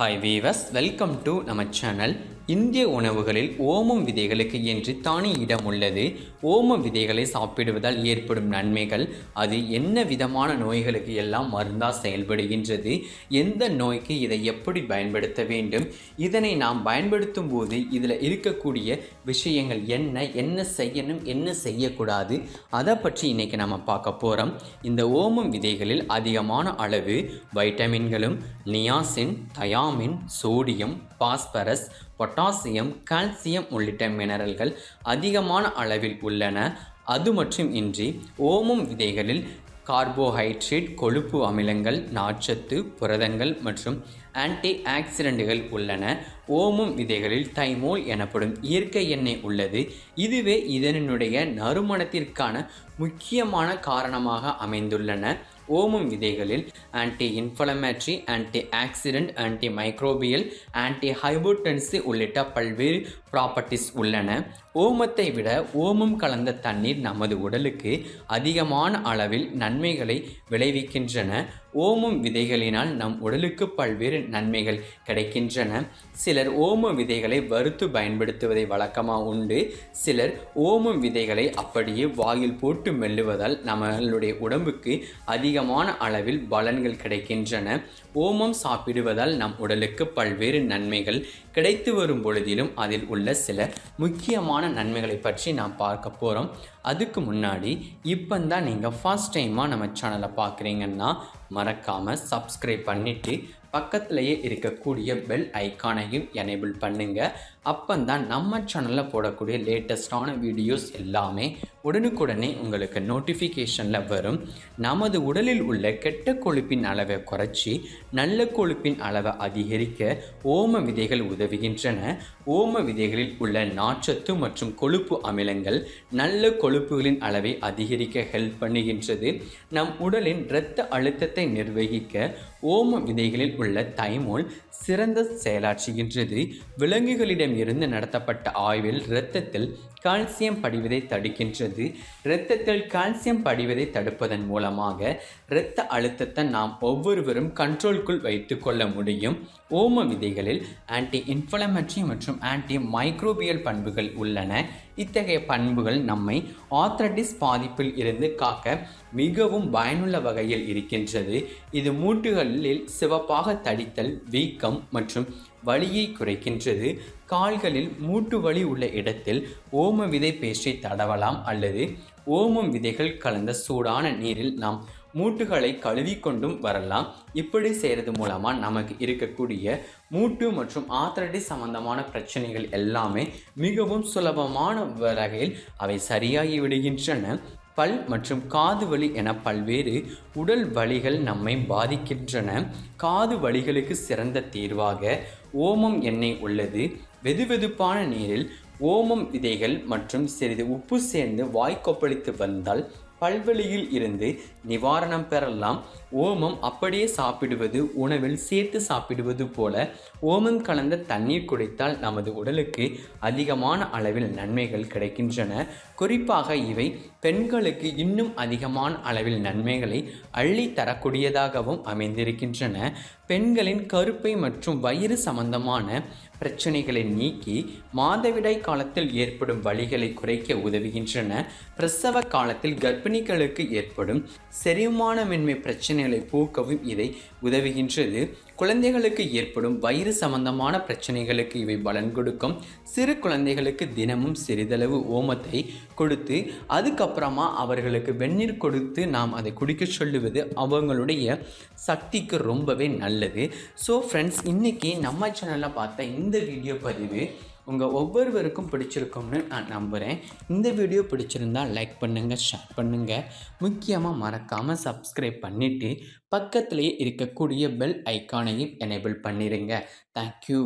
Hi viewers, welcome to நம்ம channel. இந்திய உணவுகளில் ஓமம் விதைகளுக்கு என்று தனி இடம் உள்ளது. ஓம விதைகளை சாப்பிடுவதால் ஏற்படும் நன்மைகள், அது என்ன விதமான நோய்களுக்கு எல்லாம் மருந்தாக செயல்படுகின்றது, எந்த நோய்க்கு இதை எப்படி பயன்படுத்த வேண்டும், இதனை நாம் பயன்படுத்தும் போது இதில் இருக்கக்கூடிய விஷயங்கள் என்ன செய்யணும், என்ன செய்யக்கூடாது, அதை பற்றி இன்றைக்கி நம்ம பார்க்க போகிறோம். இந்த ஓமம் விதைகளில் அதிகமான அளவு வைட்டமின்களும் niacin, thiamine, sodium, phosphorus, potassium, calcium உள்ளிட்ட மினரல்கள் அதிகமான அளவில் உள்ளன. அது மட்டும் இன்றி ஓமம் விதைகளில் கார்போஹைட்ரேட், கொழுப்பு அமிலங்கள், நார்ச்சத்து, புரதங்கள் மற்றும் ஆன்டி ஆக்சிடென்ட்டுகள் உள்ளன. ஓமம் விதைகளில் தைமோல் எனப்படும் இயற்கை எண்ணெய் உள்ளது. இதுவே இதனுடைய நறுமணத்திற்கான முக்கியமான காரணமாக அமைந்துள்ளன. ஓமம் விதைகளில் anti inflammatory, anti oxidant, anti microbial, anti hypotensive உள்ளிட்ட பல்வேறு ப்ராப்பர்ட்டிஸ் உள்ளன. ஓமத்தை விட ஓமம் கலந்த தண்ணீர் நமது உடலுக்கு அதிகமான அளவில் நன்மைகளை விளைவிக்கின்றன. ஓமம் விதைகளினால் நம் உடலுக்கு பல்வேறு நன்மைகள் கிடைக்கின்றன. சிலர் ஓம விதைகளை வறுத்து பயன்படுத்துவதை வழக்கமாக உண்டு. சிலர் ஓமம் விதைகளை அப்படியே வாயில் போட்டு மெல்லுவதால் நம்மளுடைய உடம்புக்கு அதிகமான அளவில் பலன்கள் கிடைக்கின்றன. ஓமம் சாப்பிடுவதால் நம் உடலுக்கு பல்வேறு நன்மைகள் கிடைத்து வரும் பொழுதிலும் அதில் உள்ள சில முக்கியமான நன்மைகளை பற்றி நாம் பார்க்க போகிறோம். அதுக்கு முன்னாடி இப்போந்தான் நீங்கள் ஃபர்ஸ்ட் டைமாக நம்ம சேனலை பார்க்குறீங்கன்னா மறக்காமல் சப்ஸ்கிரைப் பண்ணிவிட்டு பக்கத்திலேயே இருக்கக்கூடிய பெல் ஐக்கானையும் எனேபிள் பண்ணுங்கள். அப்போந்தான் நம்ம சேனலில் போடக்கூடிய லேட்டஸ்டான வீடியோஸ் எல்லாமே உடனுக்குடனே உங்களுக்கு நோட்டிஃபிகேஷனில் வரும். நமது உடலில் உள்ள கெட்ட கொழுப்பின் அளவை குறைச்சி நல்ல கொழுப்பின் அளவை அதிகரிக்க ஓம விதைகள் உதவுகின்றன. ஓம விதைகளில் உள்ள நார்ச்சத்து மற்றும் கொழுப்பு அமிலங்கள் நல்ல கொழுப்புகளின் அளவை அதிகரிக்க ஹெல்ப் பண்ணுகின்றது. நம் உடலின் இரத்த அழுத்தத்தை நிர்வகிக்க ஓம விதைகளில் உள்ள தைமோல் சிறந்த செயலாற்றுகின்றது. விலங்குகளிடம் இருந்து நடத்தப்பட்ட ஆய்வில் இரத்தத்தில் கால்சியம் படிவதை தடுக்கின்றது. இரத்தத்தில் கால்சியம் படிவதை தடுப்பதன் மூலமாக இரத்த அழுத்தத்தை நாம் ஒவ்வொருவரும் கண்ட்ரோல்குள் வைத்து கொள்ள முடியும். ஓம விதைகளில் ஆன்டி இன்ஃப்ளமேட்டரி மற்றும் ஆன்டி மைக்ரோபியல் பண்புகள் உள்ளன. இத்தகைய பண்புகள் நம்மை ஆர்த்ரைட்டிஸ் பாதிப்பில் இருந்து காக்க மிகவும் பயனுள்ள வகையில் இருக்கின்றது. இது மூட்டுகளில் சிவப்பாக தடித்தல், வீக்கம் மற்றும் வலியை குறைக்கின்றது. கால்களில் மூட்டு வலி உள்ள இடத்தில் ஓம விதை பேஸ்டை தடவலாம் அல்லது ஓமம் விதைகள் கலந்த சூடான நீரில் நாம் மூட்டுகளை கழுவி கொண்டும் வரலாம். இப்படி செய்கிறது மூலமாக நமக்கு இருக்கக்கூடிய மூட்டு மற்றும் ஆர்த்ரைட்டிஸ் சம்பந்தமான பிரச்சனைகள் எல்லாமே மிகவும் சுலபமான வகையில் அவை சரியாகி விடுகின்றன. பல் மற்றும் காது வலி என பல்வேறு உடல் வலிகள் நம்மை பாதிக்கின்றன. காது வலிகளுக்கு சிறந்த தீர்வாக ஓமம் எண்ணெய் உள்ளது. வெதுவெதுப்பான நீரில் ஓமம் விதைகள் மற்றும் சிறிது உப்பு சேர்ந்து வாய்க்கொப்பளித்து வந்தால் பல்வலியில் இருந்து நிவாரணம் பெறலாம். ஓமம் அப்படியே சாப்பிடுவது, உணவில் சேர்த்து சாப்பிடுவது போல ஓமம் கலந்த தண்ணீர் குடித்தால் நமது உடலுக்கு அதிகமான அளவில் நன்மைகள் கிடைக்கின்றன. குறிப்பாக இவை பெண்களுக்கு இன்னும் அதிகமான அளவில் நன்மைகளை அள்ளி தரக்கூடியதாகவும் அமைந்திருக்கின்றன. பெண்களின் கருப்பை மற்றும் வயிறு சம்பந்தமான பிரச்சனைகளை நீக்கி மாதவிடாய் காலத்தில் ஏற்படும் வலிகளை குறைக்க உதவுகின்றன. பிரசவ காலத்தில் கர்ப்பிணிகளுக்கு ஏற்படும் செரிமானமின்மை பிரச்சனைகளை போக்கவும் இதை உதவுகின்றது. குழந்தைகளுக்கு ஏற்படும் வயிறு சம்பந்தமான பிரச்சனைகளுக்கு இவை பலன் கொடுக்கும். சிறு குழந்தைகளுக்கு தினமும் சிறிதளவு ஓமத்தை கொடுத்து அதுக்கப்புறமா அவர்களுக்கு வெந்நீர் கொடுத்து நாம் அதை குடிக்க சொல்லுவது அவங்களுடைய சக்திக்கு ரொம்பவே நல்லது. ஸோ ஃப்ரெண்ட்ஸ், இன்றைக்கி நம்ம சேனலில் பார்த்த இந்த வீடியோ பதிவு உங்கள் ஒவ்வொருவருக்கும் பிடிச்சிருக்கும்னு நான் நம்புகிறேன். இந்த வீடியோ பிடிச்சிருந்தால் லைக் பண்ணுங்கள், ஷேர் பண்ணுங்கள். முக்கியமாக மறக்காமல் சப்ஸ்கிரைப் பண்ணிவிட்டு பக்கத்திலேயே இருக்கக்கூடிய பெல் ஐக்கானையும் எனேபிள் பண்ணிடுங்க. தேங்க்யூ.